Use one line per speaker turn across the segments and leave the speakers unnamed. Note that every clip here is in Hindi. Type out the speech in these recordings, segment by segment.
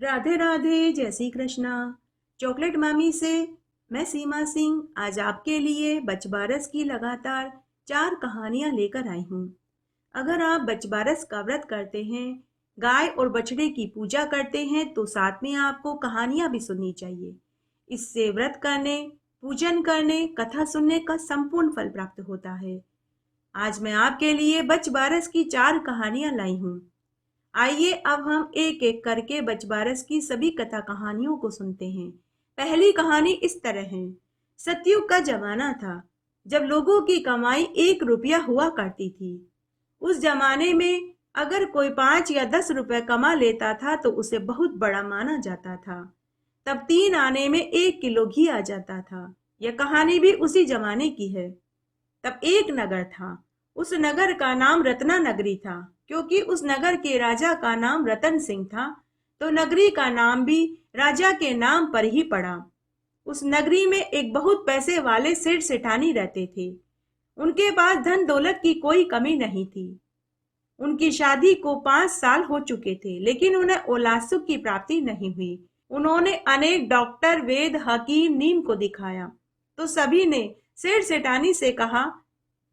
राधे राधे, जय श्री कृष्णा। चॉकलेट मामी से मैं सीमा सिंह आज आपके लिए बचबारस की लगातार 4 कहानियां लेकर आई हूँ। अगर आप बचबारस का व्रत करते हैं, गाय और बछड़े की पूजा करते हैं, तो साथ में आपको कहानियां भी सुननी चाहिए। इससे व्रत करने, पूजन करने, कथा सुनने का संपूर्ण फल प्राप्त होता है। आज मैं आपके लिए बचबारस की 4 कहानियां लाई हूँ। आइए अब हम एक एक करके बचबारस की सभी कथा कहानियों को सुनते हैं। पहली कहानी इस तरह है। सतयुग का जमाना था, जब लोगों की कमाई 1 रुपया हुआ करती थी। उस जमाने में अगर कोई 5 या 10 रुपए कमा लेता था तो उसे बहुत बड़ा माना जाता था। तब 3 आने में 1 किलो घी आ जाता था। यह कहानी भी उसी जमाने की है। तब एक नगर था। उस नगर का नाम रत्ना नगरी था, क्योंकि उस नगर के राजा का नाम रतन सिंह था, तो नगरी का नाम भी राजा के नाम पर ही पड़ा। उस नगरी में एक बहुत पैसे वाले सेठ सेठानी रहते थे। उनके पास धन दौलत की कोई कमी नहीं थी। उनकी शादी को 5 साल हो चुके थे, लेकिन उन्हें औलाद सुख की प्राप्ति नहीं हुई। उन्होंने अनेक डॉक्टर, वेद, हकीम, नीम को दिखाया, तो सभी ने सेठ सेठानी से कहा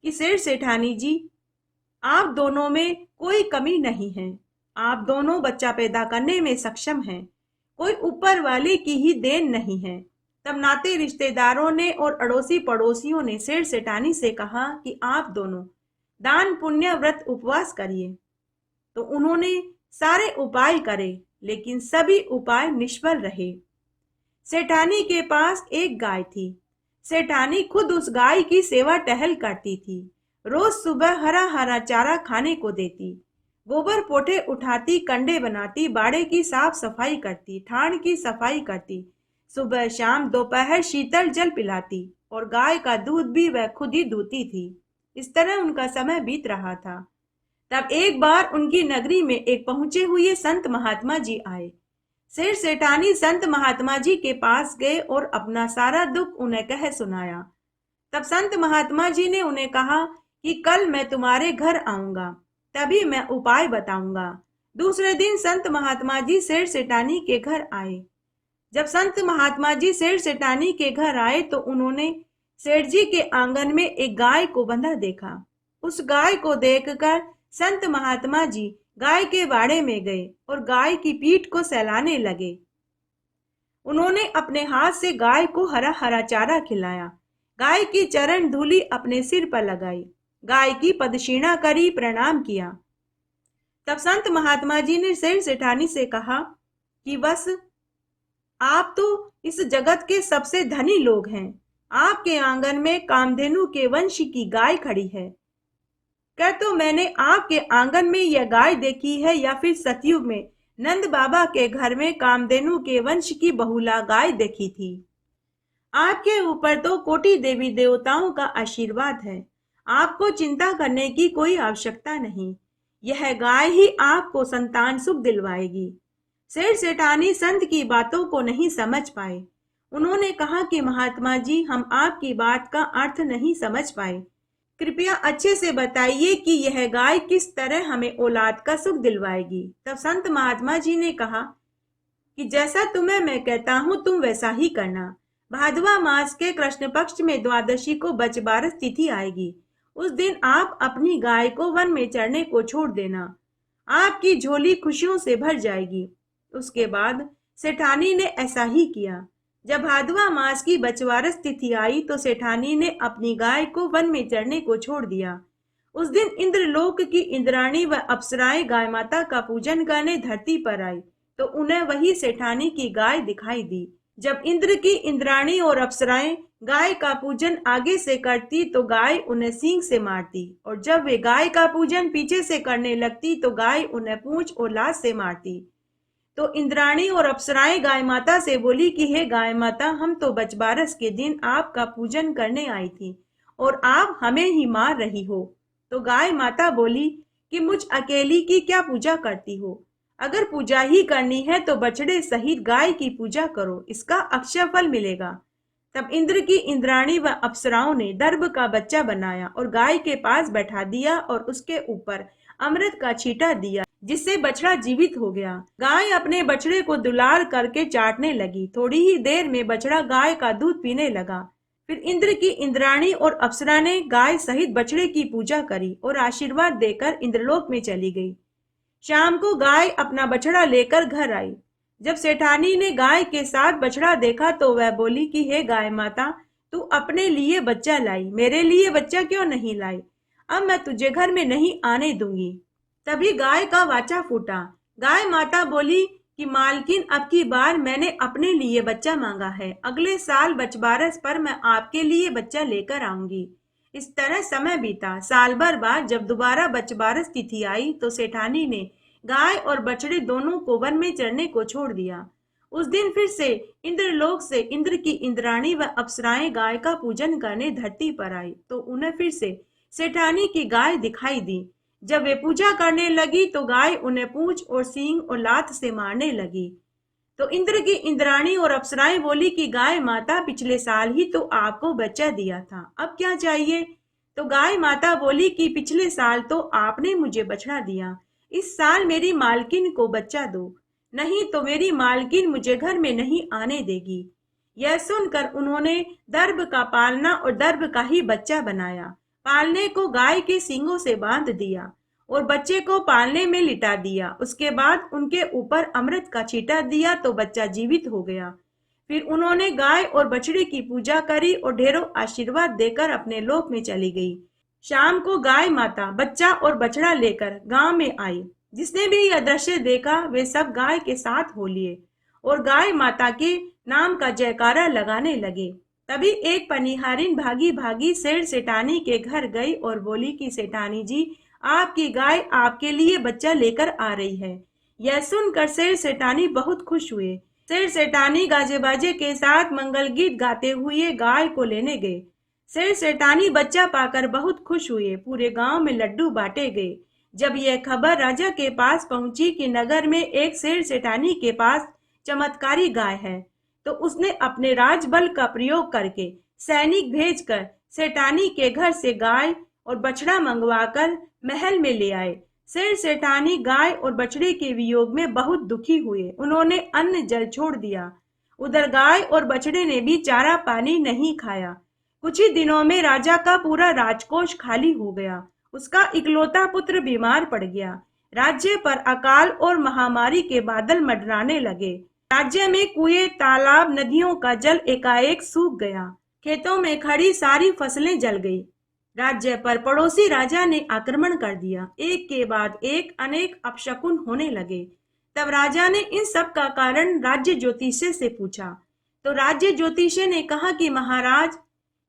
कि सेठ सेठानी जी, आप दोनों में कोई कमी नहीं है। आप दोनों बच्चा पैदा करने में सक्षम हैं। कोई ऊपर वाले की ही देन नहीं है। तब नाते रिश्तेदारों ने और अड़ोसी पड़ोसियों ने सेठ सेठानी से कहा कि आप दोनों दान पुण्य व्रत उपवास करिए। तो उन्होंने सारे उपाय करे, लेकिन सभी उपाय निष्फल रहे। सेठानी के पास एक गाय थी। सेठानी खुद उस गाय की सेवा टहल करती थी। रोज सुबह हरा हरा चारा खाने को देती, गोबर पोठे उठाती, कंडे बनाती, बाड़े की साफ सफाई करती, ठाण की सफाई करती, सुबह शाम दोपहर शीतल जल पिलाती और गाय का दूध भी वह खुद ही दूती थी। इस तरह उनका समय बीत रहा था। तब एक बार उनकी नगरी में एक पहुंचे हुए संत महात्मा जी आए। सेठ सेठानी संत महात्मा जी के पास गए और अपना सारा दुख उन्हें कह सुनाया। तब संत महात्मा जी ने उन्हें कहा कि कल मैं तुम्हारे घर आऊंगा, तभी मैं उपाय बताऊंगा। दूसरे दिन संत महात्मा जी सेठ सेठानी के घर आए। जब संत महात्मा जी सेठ सेठानी के घर आए तो उन्होंने सेठ जी के आंगन में एक गाय को बंधा देखा। उस गाय को देखकर संत महात्मा जी गाय के बाड़े में गए और गाय की पीठ को सहलाने लगे। उन्होंने अपने हाथ से गाय को हरा हरा चारा खिलाया। गाय की चरण धूलि अपने सिर पर लगाई, गाय की पदक्षिणा करी, प्रणाम किया। तब संत महात्मा जी ने सेठ सेठानी से कहा कि बस आप तो इस जगत के सबसे धनी लोग हैं। आपके आंगन में कामधेनु के वंश की गाय खड़ी है। क्या तो मैंने आपके आंगन में यह गाय देखी है, या फिर सतयुग में नंद बाबा के घर में कामधेनु के वंश की बहुला गाय देखी थी। आपके ऊपर तो कोटि देवी देवताओं का आशीर्वाद है। आपको चिंता करने की कोई आवश्यकता नहीं। यह गाय ही आपको संतान सुख दिलवाएगी। सेठ सेठानी संत की बातों को नहीं समझ पाए। उन्होंने कहा कि महात्मा जी, हम आपकी बात का अर्थ नहीं समझ पाए। कृपया अच्छे से बताइए कि यह गाय किस तरह हमें औलाद का सुख दिलवाएगी। तब संत महात्मा जी ने कहा कि जैसा तुम्हें मैं कहता हूँ तुम वैसा ही करना। भादवा मास के कृष्ण पक्ष में द्वादशी को बचबारस तिथि आएगी। उस दिन आप अपनी गाय को वन में चरने को छोड़ देना। आपकी झोली खुशियों से भर जाएगी। उसके बाद सेठानी ने ऐसा ही किया। जब भादवा मास की बचवारस तिथि आई तो सेठानी ने अपनी गाय को वन में चरने को छोड़ दिया। उस दिन इंद्रलोक की इंद्राणी व अप्सराएं गाय माता का पूजन करने धरती पर आई, तो उन्हें वही सेठानी की गाय दिखाई दी। जब इंद्र की इंद्राणी और अप्सराएं गाय का पूजन आगे से करती तो गाय उन्हें सींग से मारती, और जब वे गाय का पूजन पीछे से करने लगती तो गाय उन्हें पूंछ और लात से मारती। तो इंद्राणी और अप्सराएं गाय माता से बोली कि हे गाय माता, हम तो बचबारस के दिन आपका पूजन करने आई थी और आप हमें ही मार रही हो। तो गाय माता बोली कि मुझ अकेली की क्या पूजा करती हो? अगर पूजा ही करनी है तो बछड़े सहित गाय की पूजा करो, इसका अक्षय फल मिलेगा। तब इंद्र की इंद्राणी व अप्सराओं ने दर्भ का बच्चा बनाया और गाय के पास बैठा दिया और उसके ऊपर अमृत का छींटा दिया। जिससे बछड़ा जीवित हो गया। गाय अपने बछड़े को दुलार करके चाटने लगी। थोड़ी ही देर में बछड़ा गाय का दूध पीने लगा। फिर इंद्र की इंद्राणी और अप्सरा ने गाय सहित बछड़े की पूजा करी और आशीर्वाद देकर इंद्रलोक में चली गई। शाम को गाय अपना बछड़ा लेकर घर आई। जब सेठानी ने गाय के साथ बछड़ा देखा तो वह बोली कि हे गाय माता, तू अपने लिए बच्चा लाई, मेरे लिए बच्चा क्यों नहीं लाई? अब मैं तुझे घर में नहीं आने दूंगी। तभी गाय का वाचा फूटा। गाय माता बोली कि मालकिन, अब की बार मैंने अपने लिए बच्चा मांगा है, अगले साल बछबारस पर मैं आपके लिए बच्चा लेकर आऊंगी। इस तरह समय बीता। साल भर बाद जब दोबारा बछबारस तिथि आई तो सेठानी ने गाय और बछड़े दोनों को वन में चरने को छोड़ दिया। उस दिन फिर से इंद्रलोक से इंद्र की इंद्राणी व अप्सराएं गाय का पूजन करने धरती पर आई तो उन्हें फिर से सेठानी की गाय दिखाई दी। जब वे पूजा करने लगी तो गाय उन्हें पूंछ और सींग और लात से मारने लगी। तो इंद्र की इंद्राणी और अप्सराएं बोली कि गाय माता, पिछले साल ही तो आपको बच्चा दिया था, अब क्या चाहिए? तो गाय माता बोली कि पिछले साल तो आपने मुझे बछड़ा दिया, इस साल मेरी मालकिन को बच्चा दो, नहीं तो मेरी मालकिन मुझे घर में नहीं आने देगी। यह सुनकर उन्होंने दर्भ का पालना और दर्भ का ही बच्चा बनाया। पालने को गाय के सींगों से बांध दिया और बच्चे को पालने में लिटा दिया। उसके बाद उनके ऊपर अमृत का छींटा दिया तो बच्चा जीवित हो गया। फिर उन्होंने गाय और बछड़े की पूजा करी और ढेरों आशीर्वाद देकर अपने लोक में चली गई। शाम को गाय माता बच्चा और बछड़ा लेकर गांव में आई। जिसने भी यह दृश्य देखा वे सब गाय के साथ हो लिए और गाय माता के नाम का जयकारा लगाने लगे। तभी एक पनिहारिन भागी भागी सेठ सेठानी के घर गई और बोली कि सेठानी जी, आपकी गाय आपके लिए बच्चा लेकर आ रही है। यह सुनकर सेठ सेठानी बहुत खुश हुए। सेठ सेठानी गाजे बाजे के साथ मंगल गीत गाते हुए गाय को लेने गए। सेठ सेठानी बच्चा पाकर बहुत खुश हुए। पूरे गांव में लड्डू बांटे गए। जब यह खबर राजा के पास पहुंची कि नगर में एक सेठ सेठानी के पास चमत्कारी गाय है, तो उसने अपने राजबल का प्रयोग करके सैनिक भेजकर सेठानी के घर से गाय और बछड़ा मंगवाकर महल में ले आए। सेठ सेठानी गाय और बछड़े के वियोग में बहुत दुखी हुए। उन्होंने अन्न जल छोड़ दिया। उधर गाय और बछड़े ने भी चारा पानी नहीं खाया। कुछ ही दिनों में राजा का पूरा राजकोष खाली हो गया। उसका इकलौता पुत्र बीमार पड़ गया। राज्य पर अकाल और महामारी के बादल मंडराने लगे। राज्य में कुएं, तालाब, नदियों का जल एकाएक सूख गया। खेतों में खड़ी सारी फसलें जल गई। राज्य पर पड़ोसी राजा ने आक्रमण कर दिया। एक के बाद एक अनेक अपशकुन होने लगे। तब राजा ने इन सब का कारण राज्य ज्योतिषी से पूछा। तो राज्य ज्योतिषी ने कहा कि महाराज,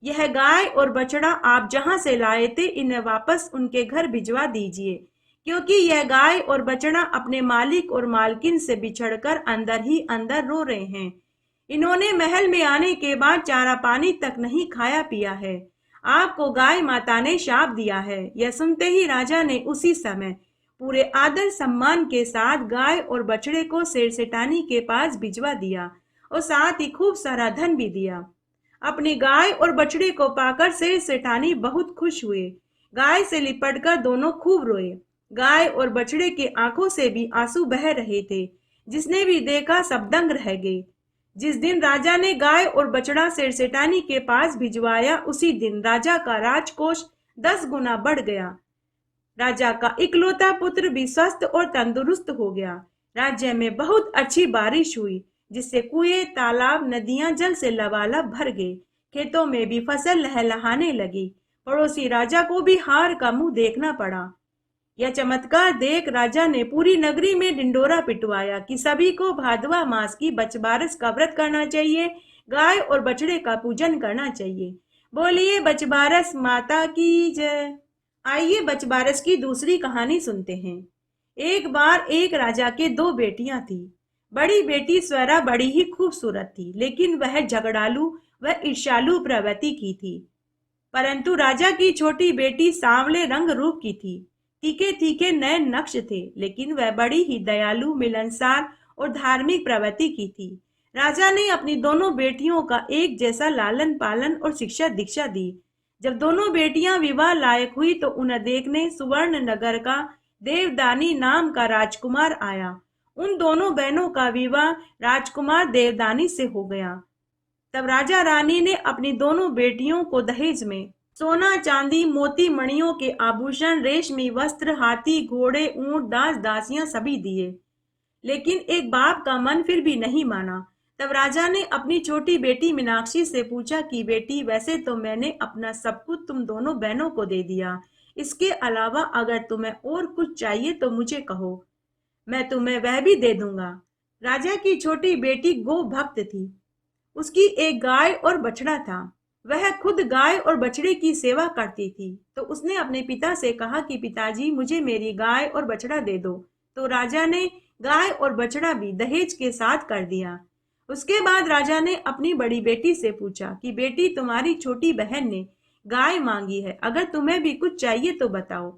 यह गाय और बछड़ा आप जहां से लाए थे, इन्हें वापस उनके घर भिजवा दीजिए, क्योंकि यह गाय और बछड़ा अपने मालिक और मालकिन से बिछड़कर अंदर ही अंदर रो रहे हैं। इन्होंने महल में आने के बाद चारा पानी तक नहीं खाया पिया है। आपको गाय माता ने शाप दिया है। यह सुनते ही राजा ने उसी समय पूरे आदर सम्मान के साथ गाय और बछड़े को सेठ सेठानी के पास भिजवा दिया और साथ ही खूब सारा धन भी दिया। अपनी गाय और बछड़े को पाकर सेठ सेठानी बहुत खुश हुए। गाय से लिपटकर दोनों खूब रोए। गाय और बछड़े के आंखों से भी आंसू बह रहे थे। जिसने भी देखा सब दंग रह गए। जिस दिन राजा ने गाय और बछड़ा सेठ सेठानी के पास भिजवाया, उसी दिन राजा का राजकोष 10 गुना बढ़ गया। राजा का इकलौता पुत्र भी स्वस्थ और तंदुरुस्त हो गया। राज्य में बहुत अच्छी बारिश हुई, जिससे कुएं, तालाब, नदियां जल से लबालब भर गए। खेतों में भी फसल लहलहाने लगी। पड़ोसी राजा को भी हार का मुंह देखना पड़ा। यह चमत्कार देख राजा ने पूरी नगरी में ढिंढोरा पिटवाया कि सभी को भादवा मास की बछबारस का व्रत करना चाहिए, गाय और बछड़े का पूजन करना चाहिए। बोलिए बछबारस माता की जय। आइए बछबारस की दूसरी कहानी सुनते हैं। एक बार एक राजा के 2 बेटियां थी। बड़ी बेटी स्वरा बड़ी ही खूबसूरत थी, लेकिन वह झगड़ालू व ईर्ष्यालु प्रवृत्ति की थी। परंतु राजा की छोटी बेटी सांवले रंग रूप की थी। तीखे तीखे नए नक्श थे, लेकिन वह बड़ी ही दयालु, मिलनसार और धार्मिक प्रवृत्ति की थी। राजा ने अपनी दोनों बेटियों का एक जैसा लालन पालन और शिक्षा दीक्षा दी। जब दोनों बेटियां विवाह लायक हुई तो उन्हें देखने सुवर्ण नगर का देवदानी नाम का राजकुमार आया। उन दोनों बहनों का विवाह राजकुमार देवदानी से हो गया। तब राजा रानी ने अपनी दोनों बेटियों को दहेज में सोना, चांदी, मोती, मणियों के आभूषण, रेशमी वस्त्र, हाथी, घोड़े, ऊंट, दास दासियां सभी दिए। लेकिन एक बाप का मन फिर भी नहीं माना। तब राजा ने अपनी छोटी बेटी मीनाक्षी से पूछा कि बेटी, वैसे तो मैंने अपना सब कुछ तुम दोनों बहनों को दे दिया। इसके अलावा अगर तुम्हें और कुछ चाहिए तो मुझे कहो, मैं तुम्हें वह भी दे दूंगा। राजा की छोटी बेटी गो भक्त थी। उसकी एक गाय और बछड़ा था। वह खुद गाय और बछड़े की सेवा करती थी। तो उसने अपने पिता से कहा कि पिताजी, मुझे मेरी गाय और बछड़ा दे दो। तो राजा ने गाय और बछड़ा भी दहेज के साथ कर दिया। उसके बाद राजा ने अपनी बड़ी बेटी से पूछा कि बेटी, तुम्हारी छोटी बहन ने गाय मांगी है, अगर तुम्हें भी कुछ चाहिए तो बताओ।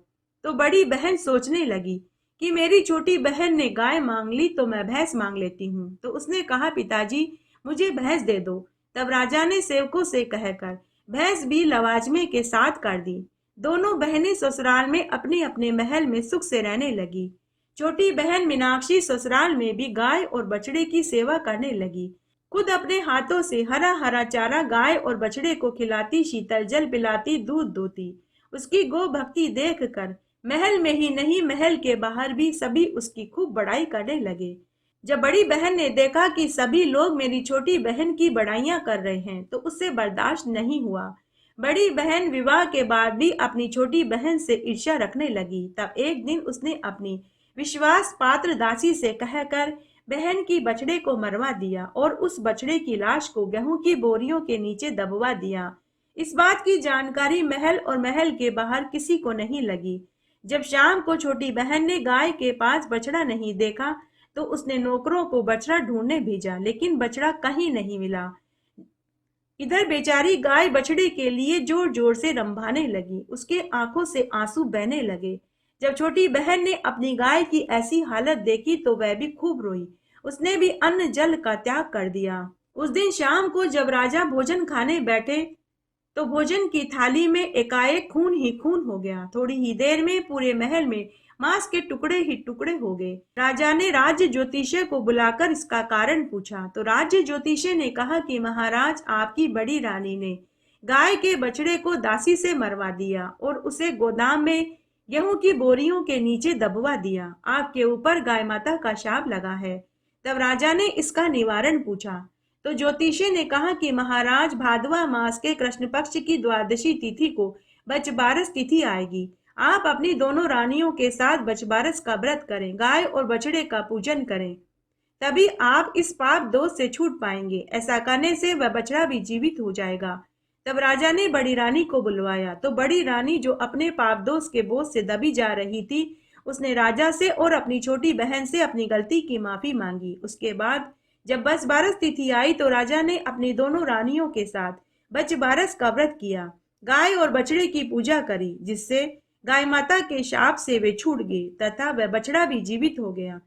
तो बड़ी बहन सोचने लगी कि मेरी छोटी बहन ने गाय मांग ली तो मैं भैंस मांग लेती हूँ। तो उसने कहा, पिताजी मुझे भैंस दे दो। तब राजा ने सेवकों से कहकर भैंस भी लवाजमे के साथ कर दी। दोनों बहनें ससुराल में अपने अपने महल में सुख से रहने लगी। छोटी बहन मीनाक्षी ससुराल में भी गाय और बछड़े की सेवा करने लगी। खुद अपने हाथों से हरा हरा चारा गाय और बछड़े को खिलाती, शीतल जल पिलाती, दूध दूती। उसकी गो भक्ति देख कर महल में ही नहीं, महल के बाहर भी सभी उसकी खूब बड़ाई करने लगे। जब बड़ी बहन ने देखा कि सभी लोग मेरी छोटी बहन की बड़ाइयां कर रहे हैं तो उससे बर्दाश्त नहीं हुआ। बड़ी बहन विवाह के बाद भी अपनी छोटी बहन से ईर्ष्या रखने लगी। तब एक दिन उसने अपनी विश्वास पात्र दासी से कहकर बहन की बछड़े को मरवा दिया और उस बछड़े की लाश को गेहूं की बोरियों के नीचे दबवा दिया। इस बात की जानकारी महल और महल के बाहर किसी को नहीं लगी। जब शाम को छोटी बहन ने गाय के पास बछड़ा नहीं देखा तो उसने नौकरों को बछड़ा ढूंढने भेजा, लेकिन बछड़ा कहीं नहीं मिला। इधर बेचारी गाय बछड़े के लिए जोर जोर से रंभाने लगी। उसके आंखों से आंसू बहने लगे। जब छोटी बहन ने अपनी गाय की ऐसी हालत देखी तो वह भी खूब रोई। उसने भी अन्न जल का त्याग कर दिया। उस दिन शाम को जब राजा भोजन खाने बैठे तो भोजन की थाली में एकाएक खून ही खून हो गया। थोड़ी ही देर में पूरे महल में मांस के टुकड़े ही टुकड़े हो गए। राजा ने राज्य ज्योतिषी को बुलाकर इसका कारण पूछा तो राज्य ज्योतिषी ने कहा कि महाराज, आपकी बड़ी रानी ने गाय के बछड़े को दासी से मरवा दिया और उसे गोदाम में गेहूं की बोरियों के नीचे दबवा दिया। आपके ऊपर गाय माता का शाप लगा है। तब राजा ने इसका निवारण पूछा तो ज्योतिषी ने कहा कि महाराज, भादवा मास के कृष्ण पक्ष की द्वादशी तिथि को बचबारस तिथि आएगी। आप अपनी दोनों रानियों के साथ बचबारस का व्रत करें, गाय और बछड़े का पूजन करें, तभी आप इस पाप दोष से छूट पाएंगे। ऐसा करने से वह बछड़ा भी जीवित हो जाएगा। तब राजा ने बड़ी रानी को बुलवाया तो बड़ी रानी, जो अपने पाप दोष के बोझ से दबी जा रही थी, उसने राजा से और अपनी छोटी बहन से अपनी गलती की माफी मांगी। उसके बाद जब बचबारस तिथि आई तो राजा ने अपनी दोनों रानियों के साथ बचबारस का व्रत किया, गाय और बछड़े की पूजा करी, जिससे गाय माता के शाप से वे छूट गए तथा वह बछड़ा भी जीवित हो गया।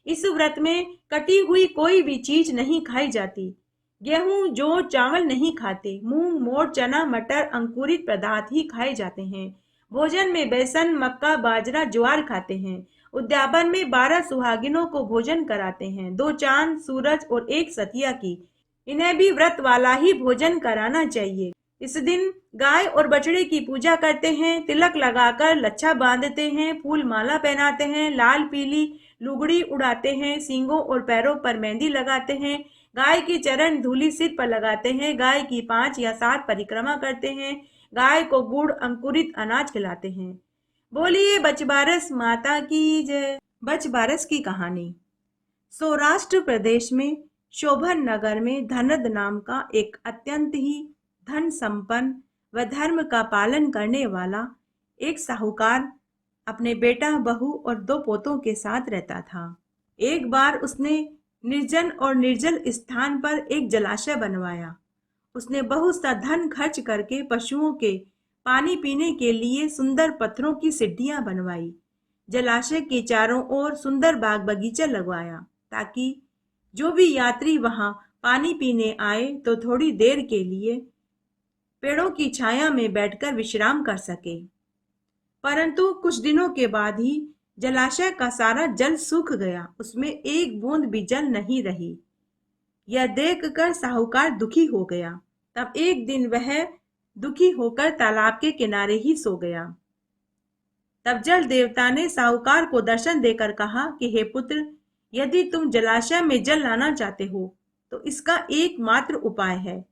इस व्रत में कटी हुई कोई भी चीज नहीं खाई जाती। गेहूं, जौ, चावल नहीं खाते। मूंग, मोठ, चना, मटर, अंकुरित पदार्थ ही खाए जाते हैं। भोजन में बेसन, मक्का, बाजरा, ज्वार खाते हैं। उद्यापन में 12 सुहागिनों को भोजन कराते हैं, 2 चांद, सूरज और 1 सतिया की। इन्हें भी व्रत वाला ही भोजन कराना चाहिए। इस दिन गाय और बछड़े की पूजा करते हैं, तिलक लगाकर लच्छा बांधते हैं, फूल माला पहनाते हैं, लाल पीली लुगड़ी उड़ाते हैं, सींगों और पैरों पर मेहंदी लगाते हैं, गाय की चरण धूली सिर पर लगाते हैं, गाय की 5 या 7 परिक्रमा करते हैं, गाय को गुड़ अंकुरित अनाज खिलाते हैं। बोलिए बचबारस माता की जय। बचबारस की कहानी। सौराष्ट्र प्रदेश में शोभन नगर में धनद नाम का एक अत्यंत ही धन संपन्न व धर्म का पालन करने वाला एक साहूकार अपने बेटा, बहू और 2 पोतों के साथ रहता था। एक बार उसने निर्जन और निर्जल स्थान पर एक जलाशय बनवाया। उसने बहुत सा धन खर्च करके पशुओं के पानी पीने के लिए सुंदर पत्थरों की सीढ़ियां बनवाई। जलाशय के चारों ओर सुंदर बाग बगीचा लगवाया ताकि जो भी यात्री वहां पानी पीने आए तो थोड़ी देर के लिए पेड़ों की छाया में बैठकर विश्राम कर सके। परंतु कुछ दिनों के बाद ही जलाशय का सारा जल सूख गया, उसमें एक बूंद भी जल नहीं रही। यह देखकर साहूकार दुखी हो गया। तब एक दिन वह दुखी होकर तालाब के किनारे ही सो गया। तब जल देवता ने साहूकार को दर्शन देकर कहा कि हे पुत्र, यदि तुम जलाशय में जल लाना चाहते हो तो इसका एकमात्र उपाय है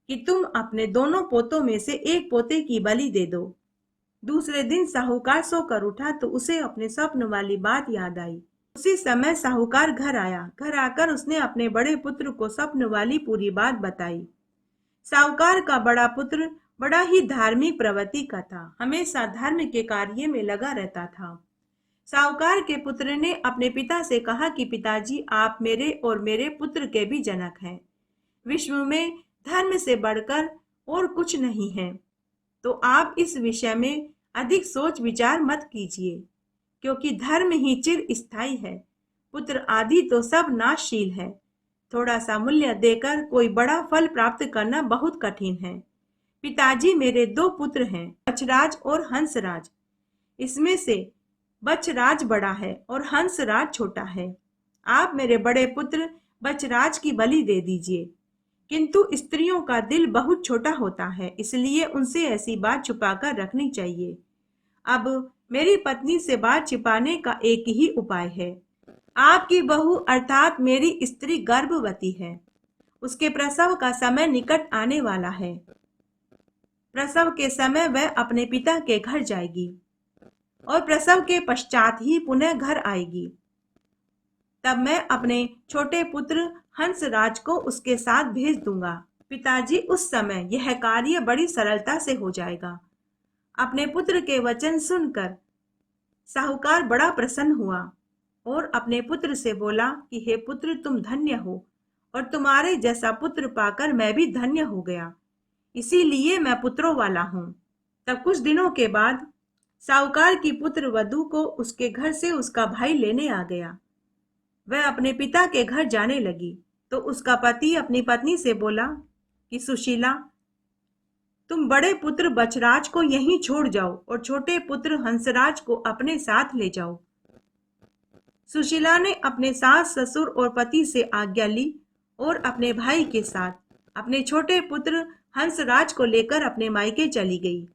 कि तुम अपने दोनों पोतों में से एक पोते की बलि दे दो। दूसरे दिन साहूकार सोकर उठा तो उसे अपने स्वप्न वाली बात याद आई। उसी समय साहूकार घर आया। घर आकर उसने अपने बड़े पुत्र को स्वप्न वाली पूरी बात बताई। साहूकार का बड़ा पुत्र बड़ा ही धार्मिक प्रवृत्ति का था, हमेशा धर्म के कार्य में लगा रहता था। साहूकार के पुत्र ने अपने पिता से कहा कि पिताजी, आप मेरे और मेरे पुत्र के भी जनक हैं। विश्व में धर्म से बढ़कर और कुछ नहीं है, तो आप इस विषय में अधिक सोच विचार मत कीजिए, क्योंकि धर्म ही चिर स्थायी है। पुत्र आदि तो सब नाशशील है। थोड़ा सा मूल्य देकर कोई बड़ा फल प्राप्त करना बहुत कठिन है। पिताजी, मेरे दो पुत्र हैं, बछराज और हंसराज। इसमें से बछराज बड़ा है और हंसराज छोटा है। आप मेरे बड़े पुत्र बछराज की बलि दे दीजिए। किंतु स्त्रियों का दिल बहुत छोटा होता है, इसलिए उनसे ऐसी बात छुपाकर रखनी चाहिए। अब मेरी पत्नी से बात छिपाने का एक ही उपाय है। आपकी बहू अर्थात मेरी स्त्री गर्भवती है। उसके प्रसव का समय निकट आने वाला है। प्रसव के समय वह अपने पिता के घर जाएगी और प्रसव के पश्चात ही पुनः घर आएगी। तब मैं अपने छोटे पुत्र हंसराज को उसके साथ भेज दूंगा। पिताजी, उस समय यह कार्य बड़ी सरलता से हो जाएगा। अपने पुत्र के वचन सुनकर साहूकार बड़ा प्रसन्न हुआ और अपने पुत्र से बोला कि हे पुत्र, तुम धन्य हो और तुम्हारे जैसा पुत्र पाकर मैं भी धन्य हो गया, इसीलिए मैं पुत्रों वाला हूँ। तब कुछ दिनों के बाद साहूकार की पुत्र वधू को उसके घर से उसका भाई लेने आ गया। वह अपने पिता के घर जाने लगी तो उसका पति अपनी पत्नी से बोला कि सुशीला, तुम बड़े पुत्र बछराज को यहीं छोड़ जाओ और छोटे पुत्र हंसराज को अपने साथ ले जाओ। सुशीला ने अपने सास ससुर और पति से आज्ञा ली और अपने भाई के साथ अपने छोटे पुत्र हंसराज को लेकर अपने मायके चली गई।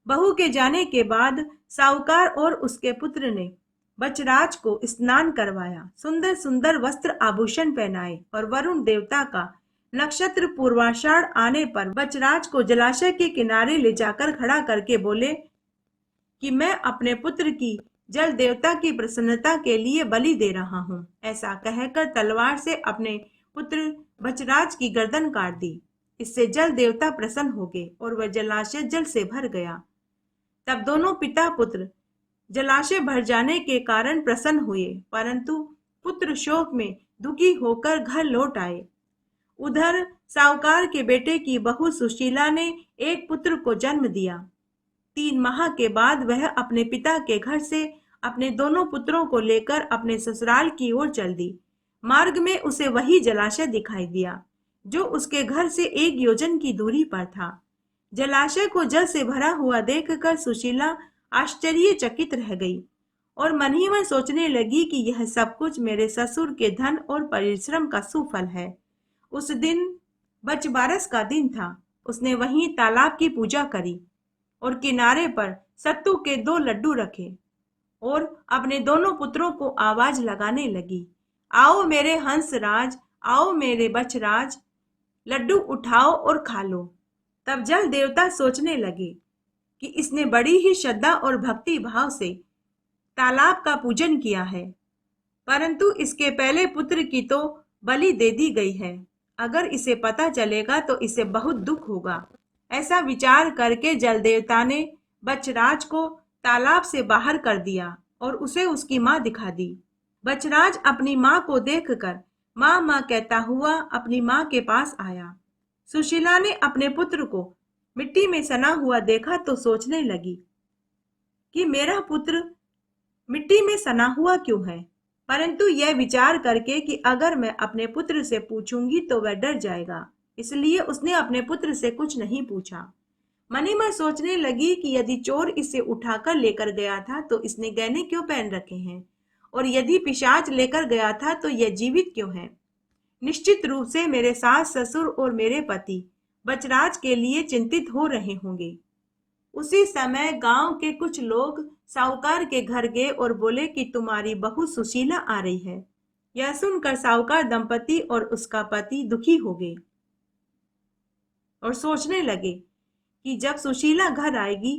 बहू के जाने के बाद साहूकार और उसके पुत्र ने बछराज को स्नान करवाया, सुंदर सुंदर वस्त्र आभूषण पहनाए और वरुण देवता का नक्षत्र पूर्वाषाढ़ आने पर बछराज को जलाशय के किनारे ले जाकर खड़ा करके बोले कि मैं अपने पुत्र की जल देवता की प्रसन्नता के लिए बलि दे रहा हूँ। ऐसा कहकर तलवार से अपने पुत्र बछराज की गर्दन काट दी। इससे जल देवता प्रसन्न हो गए और वह जलाशय जल से भर गया। तब दोनों पिता पुत्र जलाशय भर जाने के कारण प्रसन्न हुए, परंतु पुत्र शोक में दुखी होकर घर लौट आए। उधर साहूकार के बेटे की बहू सुशीला ने एक पुत्र को जन्म दिया। 3 माह के बाद वह अपने पिता के घर से अपने दोनों पुत्रों को लेकर अपने ससुराल की ओर चल दी। मार्ग में उसे वही जलाशय दिखाई दिया जो उसके घर से 1 योजन की दूरी पर था। जलाशय को जल से भरा हुआ देखकर सुशीला आश्चर्यचकित रह गई और मन ही मन सोचने लगी कि यह सब कुछ मेरे ससुर के धन और परिश्रम का सुफल है। उस दिन बचबारस का दिन था। उसने वहीं तालाब की पूजा करी और किनारे पर सत्तू के 2 लड्डू रखे और अपने दोनों पुत्रों को आवाज लगाने लगी, आओ मेरे हंसराज, आओ मेरे बछराज, लड्डू उठाओ और खा लो। तब जल देवता सोचने लगे कि इसने बड़ी ही श्रद्धा और भक्ति भाव से तालाब का पूजन किया है, परंतु इसके पहले पुत्र की तो बलि दे दी गई है। अगर इसे पता चलेगा तो इसे बहुत दुख होगा। ऐसा विचार करके जल देवता ने बछराज को तालाब से बाहर कर दिया और उसे उसकी माँ दिखा दी। बछराज अपनी माँ को देखकर माँ माँ कहता हुआ अपनी माँ के पास आया। सुशीला ने अपने पुत्र को मिट्टी में सना हुआ देखा तो सोचने लगी कि मेरा पुत्र मिट्टी में सना हुआ क्यों है, परंतु यह विचार करके कि अगर मैं अपने पुत्र से पूछूंगी तो वह डर जाएगा, इसलिए उसने अपने पुत्र से कुछ नहीं पूछा। मन ही मन सोचने लगी कि यदि चोर इसे उठाकर लेकर गया था तो इसने गहने क्यों पहन रखे हैं, और यदि पिशाच लेकर गया था तो यह जीवित क्यों है। निश्चित रूप से मेरे सास ससुर और मेरे पति बचराज के लिए चिंतित हो रहे होंगे। उसी समय गांव के कुछ लोग साहूकार के घर गए और बोले कि तुम्हारी बहू सुशीला आ रही है। यह सुनकर साहूकार दंपति और उसका पति दुखी हो गए और सोचने लगे कि जब सुशीला घर आएगी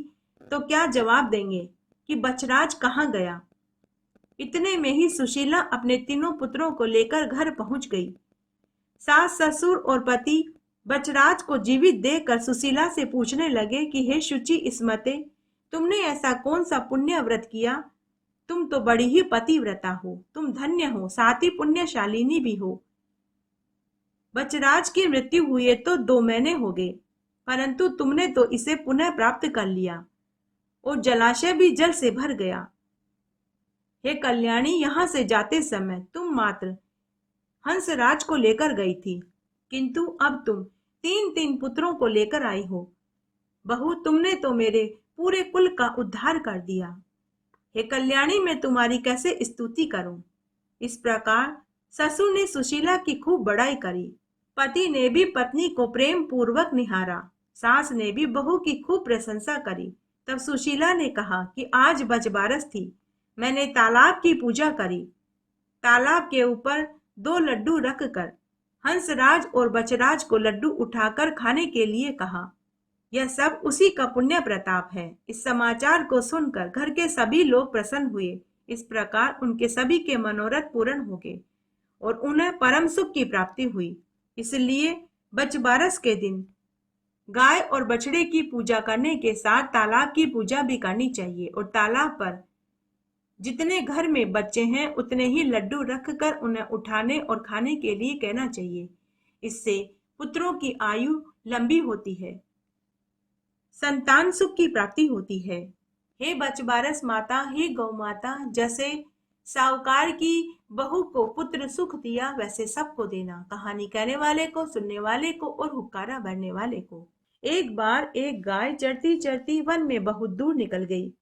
तो क्या जवाब देंगे कि बचराज कहाँ गया। इतने में ही सुशीला अपने तीनों पुत्रों को लेकर घर पहुंच गई। सास ससुर और पति बचराज को जीवित देखकर सुशीला से पूछने लगे कि हे शुचि स्मते, तुमने ऐसा कौन सा पुण्य व्रत किया। तुम तो बड़ी ही पतिव्रता हो, तुम धन्य हो, साथ ही पुण्यशालिनी भी हो। बचराज की मृत्यु हुए तो 2 महीने हो गए, परंतु तुमने तो इसे पुनः प्राप्त कर लिया और जलाशय भी जल से भर गया। हे कल्याणी, यहाँ से जाते समय तुम मात्र हंसराज को लेकर गई थी, किंतु अब तुम 3 पुत्रों को लेकर आई हो। बहू, तुमने तो मेरे पूरे कुल का उद्धार कर दिया। हे कल्याणी, मैं तुम्हारी कैसे स्तुति करूं। इस प्रकार ससुर ने सुशीला की खूब बड़ाई करी। पति ने भी पत्नी को प्रेम पूर्वक निहारा। सास ने भी बहू की खूब प्रशंसा करी। तब सुशीला ने कहा कि आज बजबारस थी, मैंने तालाब की पूजा करी। तालाब के ऊपर 2 लड्डू रखकर हंसराज और बचराज को लड्डू उठाकर खाने के लिए कहा। यह सब उसी का पुण्य प्रताप है। इस समाचार को सुनकर घर के सभी लोग प्रसन्न हुए। इस प्रकार उनके सभी के मनोरथ पूर्ण हो गए और उन्हें परम सुख की प्राप्ति हुई। इसलिए बचबारस के दिन गाय और बछड़े की पूजा करने के साथ तालाब की पूजा भी करनी चाहिए और तालाब पर जितने घर में बच्चे हैं उतने ही लड्डू रखकर उन्हें उठाने और खाने के लिए कहना चाहिए। इससे पुत्रों की आयु लंबी होती है, संतान सुख की प्राप्ति होती है। हे बचबारस माता, हे गौ माता, जैसे साहूकार की बहू को पुत्र सुख दिया वैसे सबको देना। कहानी कहने वाले को, सुनने वाले को और हुक्कारा भरने वाले को। एक बार एक गाय चरती चरती वन में बहुत दूर निकल गई।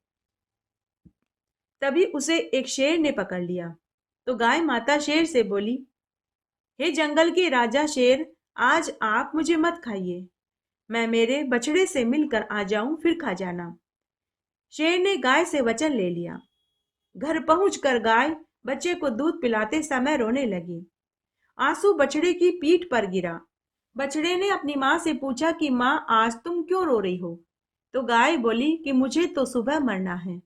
तभी उसे एक शेर ने पकड़ लिया। तो गाय माता शेर से बोली, हे जंगल के राजा शेर, आज आप मुझे मत खाइए, मैं मेरे बछड़े से मिलकर आ जाऊं फिर खा जाना। शेर ने गाय से वचन ले लिया। घर पहुंचकर गाय बच्चे को दूध पिलाते समय रोने लगी। आंसू बछड़े की पीठ पर गिरा। बछड़े ने अपनी माँ से पूछा कि माँ, आज तुम क्यों रो रही हो। तो गाय बोली कि मुझे तो सुबह मरना है,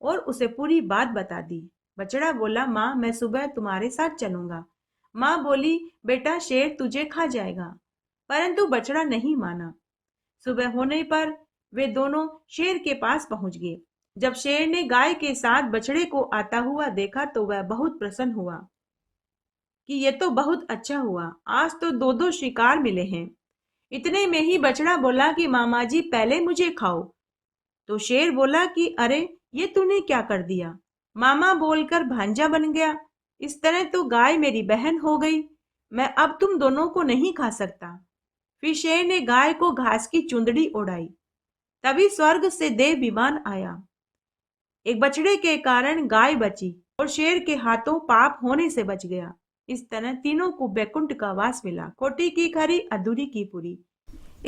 और उसे पूरी बात बता दी। बछड़ा बोला, माँ, मैं सुबह तुम्हारे साथ चलूंगा। माँ बोली, बेटा, शेर तुझे खा जाएगा। परंतु बछड़ा नहीं माना। सुबह होने पर वे दोनों शेर के पास पहुंच गए। जब शेर ने गाय के साथ बछड़े को आता हुआ देखा तो वह बहुत प्रसन्न हुआ कि ये तो बहुत अच्छा हुआ, आज तो 2 शिकार मिले हैं। इतने में ही बछड़ा बोला कि मामा जी, पहले मुझे खाओ। तो शेर बोला कि अरे, ये तूने क्या कर दिया। मामा बोलकर भांजा बन गया। इस तरह तो गाय मेरी बहन हो गई। मैं अब तुम दोनों को नहीं खा सकता। फिर शेर ने गाय को घास की चुंदड़ी ओढ़ाई। तभी स्वर्ग से देव विमान आया। एक बछड़े के कारण गाय बची और शेर के हाथों पाप होने से बच गया। इस तरह तीनों को बैकुंठ का वास मिला। खोटी की खरी, अधूरी की पूरी।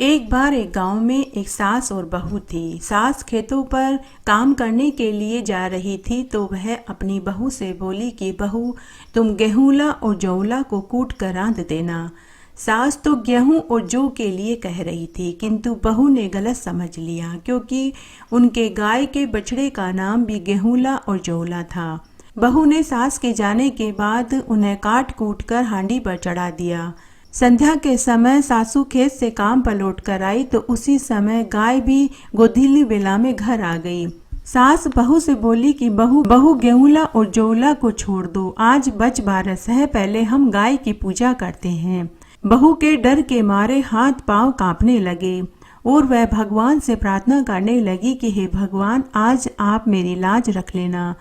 एक बार एक गांव में एक सास और बहू थी। सास खेतों पर काम करने के लिए जा रही थी तो वह अपनी बहू से बोली कि बहू, तुम गेहूंला और जौला को कूट कर रांध देना। सास तो गेहूं और जौ के लिए कह रही थी, किंतु बहू ने गलत समझ लिया, क्योंकि उनके गाय के बछड़े का नाम भी गेहूंला और जौला था। बहू ने सास के जाने के बाद उन्हें काट कूट कर हांडी पर चढ़ा दिया। संध्या के समय सासू खेत से काम पर लौट कर आई तो उसी समय गाय भी गोधीली बेला में घर आ गई। सास बहू से बोली कि बहू गेहूंला और जौला को छोड़ दो, आज बचबारस है, पहले हम गाय की पूजा करते हैं। बहू के डर के मारे हाथ पांव कांपने लगे और वह भगवान से प्रार्थना करने लगी कि हे भगवान, आज आप मेरी लाज रख लेना।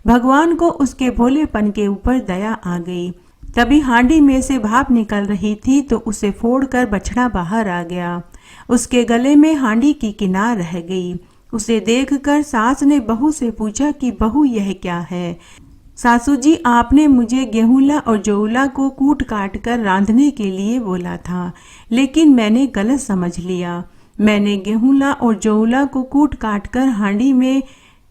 भगवान को उसके भोलेपन के ऊपर दया आ गई। तभी हांडी में से भाप निकल रही थी तो उसे फोड़कर बछड़ा बाहर आ गया। उसके गले में हांडी की किनार रह गई। उसे देखकर सास ने बहू से पूछा कि बहू यह क्या है। सासू जी, आपने मुझे गेहूंला और जौला को कूट काट कर रांधने के लिए बोला था, लेकिन मैंने गलत समझ लिया। मैंने गेहूंला और जौला को कूट काट कर हांडी में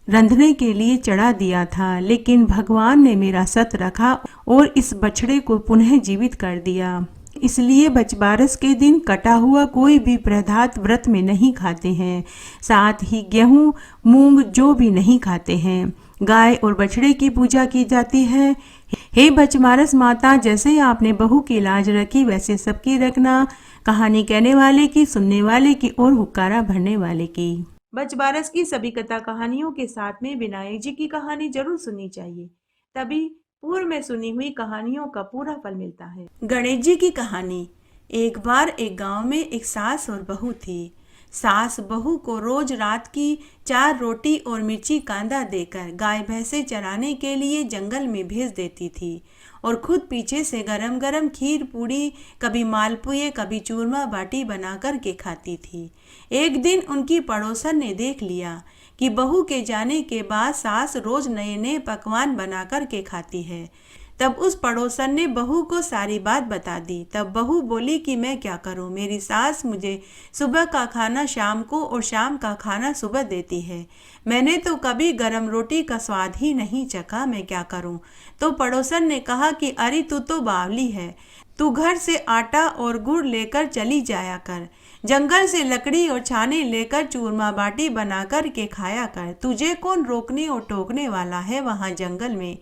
रंधने के लिए चढ़ा दिया था, लेकिन भगवान ने मेरा सत रखा और इस बछड़े को पुनः जीवित कर दिया। इसलिए बचबारस के दिन कटा हुआ कोई भी पदार्थ व्रत में नहीं खाते हैं। साथ ही गेहूं, मूंग, जौ भी नहीं खाते हैं। गाय और बछड़े की पूजा की जाती है। हे बचबारस माता, जैसे आपने बहू की लाज रखी वैसे सबकी रखना। कहानी कहने वाले की, सुनने वाले की और हुक्कारा भरने वाले की। बचबारस की सभी कथा कहानियों के साथ में विनायक जी की कहानी जरूर सुननी चाहिए, तभी पूर्व में सुनी हुई कहानियों का पूरा फल मिलता है। गणेश जी की कहानी। एक बार एक गांव में एक सास और बहू थी। सास बहू को रोज रात की 4 रोटी और मिर्ची कांदा देकर गाय भैंसे चराने के लिए जंगल में भेज देती थी और खुद पीछे से गरम गरम खीर पूड़ी, कभी मालपुए, कभी चूरमा बाटी बना कर के खाती थी। एक दिन उनकी पड़ोसन ने देख लिया कि बहू के जाने के बाद सास रोज नए नए पकवान बना कर के खाती है। तब उस पड़ोसन ने बहू को सारी बात बता दी। तब बहू बोली कि मैं क्या करूं, मेरी सास मुझे सुबह का खाना शाम को और शाम का खाना सुबह देती है। मैंने तो कभी गरम रोटी का स्वाद ही नहीं चखा, मैं क्या करूं। तो पड़ोसन ने कहा कि अरे तू तो बावली है, तू घर से आटा और गुड़ लेकर चली जाया कर, जंगल से लकड़ी और छाने लेकर चूरमा बाटी बना कर के खाया कर। तुझे कौन रोकने और टोकने वाला है वहाँ जंगल में।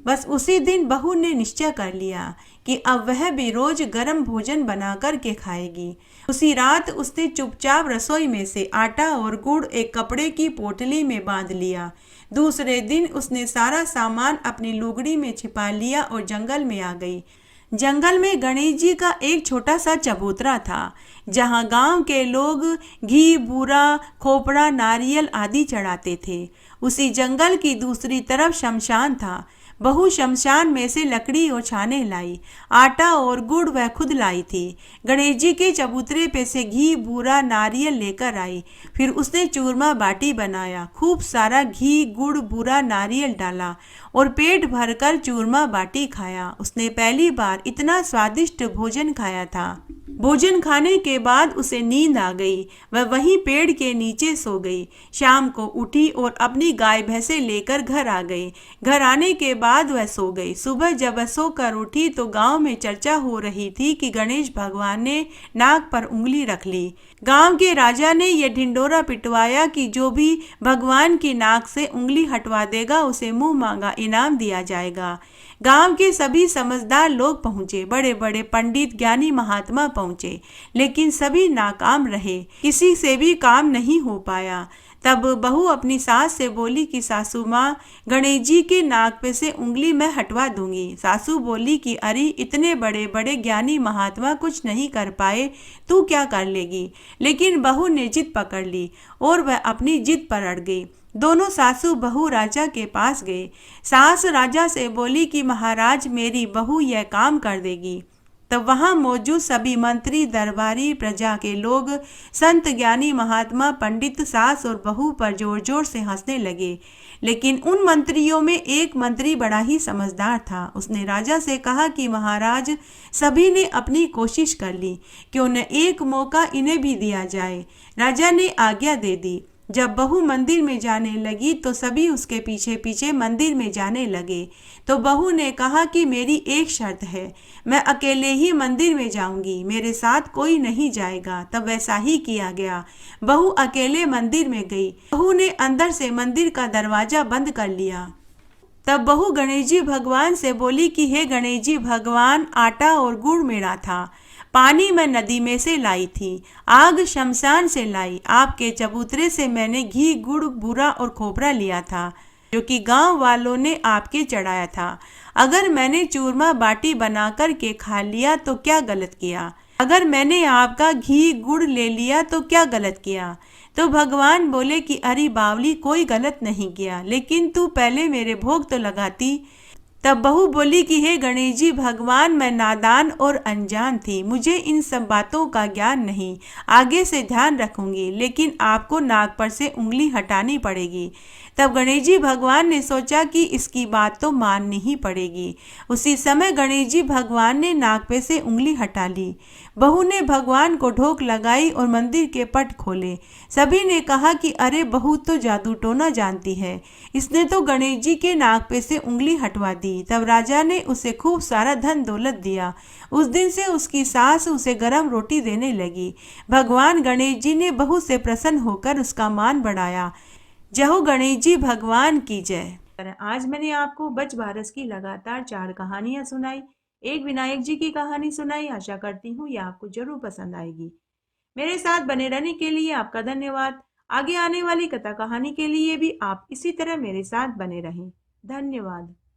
बस उसी दिन बहू ने निश्चय कर लिया कि अब वह भी रोज गर्म भोजन बना कर के खाएगी। उसी रात उसने चुपचाप रसोई में से आटा और गुड़ एक कपड़े की पोटली में बांध लिया। दूसरे दिन उसने सारा सामान अपनी लुगड़ी में छिपा लिया और जंगल में आ गई। जंगल में गणेश जी का एक छोटा सा चबूतरा था, जहाँ गांव के लोग घी, बूरा, खोपड़ा, नारियल आदि चढ़ाते थे। उसी जंगल की दूसरी तरफ शमशान था। बहू शमशान में से लकड़ी और छाने लाई। आटा और गुड़ वह खुद लाई थी। गणेश जी के चबूतरे पे से घी, बूरा, नारियल लेकर आई। फिर उसने चूरमा बाटी बनाया। खूब सारा घी, गुड़, बूरा, नारियल डाला और पेट भरकर चूरमा बाटी खाया। उसने पहली बार इतना स्वादिष्ट भोजन खाया था। भोजन खाने के बाद उसे नींद आ गई। वह वहीं पेड़ के नीचे सो गई। शाम को उठी और अपनी गाय भैंसे लेकर घर आ गई। घर आने के बाद वह सो गई। सुबह जब वह सोकर उठी तो गांव में चर्चा हो रही थी कि गणेश भगवान ने नाक पर उंगली रख ली। गांव के राजा ने यह ढिंडोरा पिटवाया कि जो भी भगवान की नाक से उंगली हटवा देगा उसे मुंह मांगा इनाम दिया जाएगा। गांव के सभी समझदार लोग पहुंचे, बड़े बड़े पंडित, ज्ञानी महात्मा पहुंचे, लेकिन सभी नाकाम रहे। किसी से भी काम नहीं हो पाया। तब बहू अपनी सास से बोली कि सासू माँ, गणेश जी के नाक पे से उंगली मैं हटवा दूंगी। सासू बोली कि अरे इतने बड़े बड़े ज्ञानी महात्मा कुछ नहीं कर पाए, तू क्या कर लेगी। लेकिन बहू ने जिद पकड़ ली और वह अपनी जिद पर अड़ गई। दोनों सासू बहू राजा के पास गए। सास राजा से बोली कि महाराज, मेरी बहू यह काम कर देगी। तब वहां मौजूद सभी मंत्री, दरबारी, प्रजा के लोग, संत, ज्ञानी, महात्मा, पंडित सास और बहू पर जोर जोर से हंसने लगे। लेकिन उन मंत्रियों में एक मंत्री बड़ा ही समझदार था। उसने राजा से कहा कि महाराज, सभी ने अपनी कोशिश कर ली, क्यों न एक मौका इन्हें भी दिया जाए। राजा ने आज्ञा दे दी। जब बहू मंदिर में जाने लगी तो सभी उसके पीछे पीछे मंदिर में जाने लगे। तो बहू ने कहा कि मेरी एक शर्त है, मैं अकेले ही मंदिर में जाऊंगी, मेरे साथ कोई नहीं जाएगा। तब वैसा ही किया गया। बहू अकेले मंदिर में गई। बहू ने अंदर से मंदिर का दरवाजा बंद कर लिया। तब बहू गणेश जी भगवान से बोली कि हे गणेश जी भगवान, आटा और गुड़ मेरा था, पानी मैं नदी में से लाई थी, आग शमशान से लाई, आपके चबूतरे से मैंने घी, गुड़, बूरा और खोपरा लिया था, जो कि गांव वालों ने आपके चढ़ाया था। अगर मैंने चूरमा बाटी बनाकर के खा लिया तो क्या गलत किया। अगर मैंने आपका घी, गुड़ ले लिया तो क्या गलत किया। तो भगवान बोले कि अरे बावली, कोई गलत नहीं किया, लेकिन तू पहले मेरे भोग तो लगाती। तब बहू बोली कि हे गणेश जी भगवान, मैं नादान और अनजान थी, मुझे इन सब बातों का ज्ञान नहीं। आगे से ध्यान रखूंगी, लेकिन आपको नाक पर से उंगली हटानी पड़ेगी। तब गणेश जी भगवान ने सोचा कि इसकी बात तो माननी ही पड़ेगी। उसी समय गणेश जी भगवान ने नाक पे से उंगली हटा ली। बहू ने भगवान को ढोक लगाई और मंदिर के पट खोले। सभी ने कहा कि अरे बहू तो जादू टोना जानती है, इसने तो गणेश जी के नाक पे से उंगली हटवा दी। तब राजा ने उसे खूब सारा धन दौलत दिया। उस दिन से उसकी सास उसे गरम रोटी देने लगी। भगवान गणेश जी ने बहू से प्रसन्न होकर उसका मान बढ़ाया। जय हो गणेश जी भगवान की जय। आज मैंने आपको बच बारस की लगातार 4 कहानियां सुनाई, एक विनायक जी की कहानी सुनाई। आशा करती हूँ ये आपको जरूर पसंद आएगी। मेरे साथ बने रहने के लिए आपका धन्यवाद। आगे आने वाली कथा कहानी के लिए भी आप इसी तरह मेरे साथ बने रहें। धन्यवाद।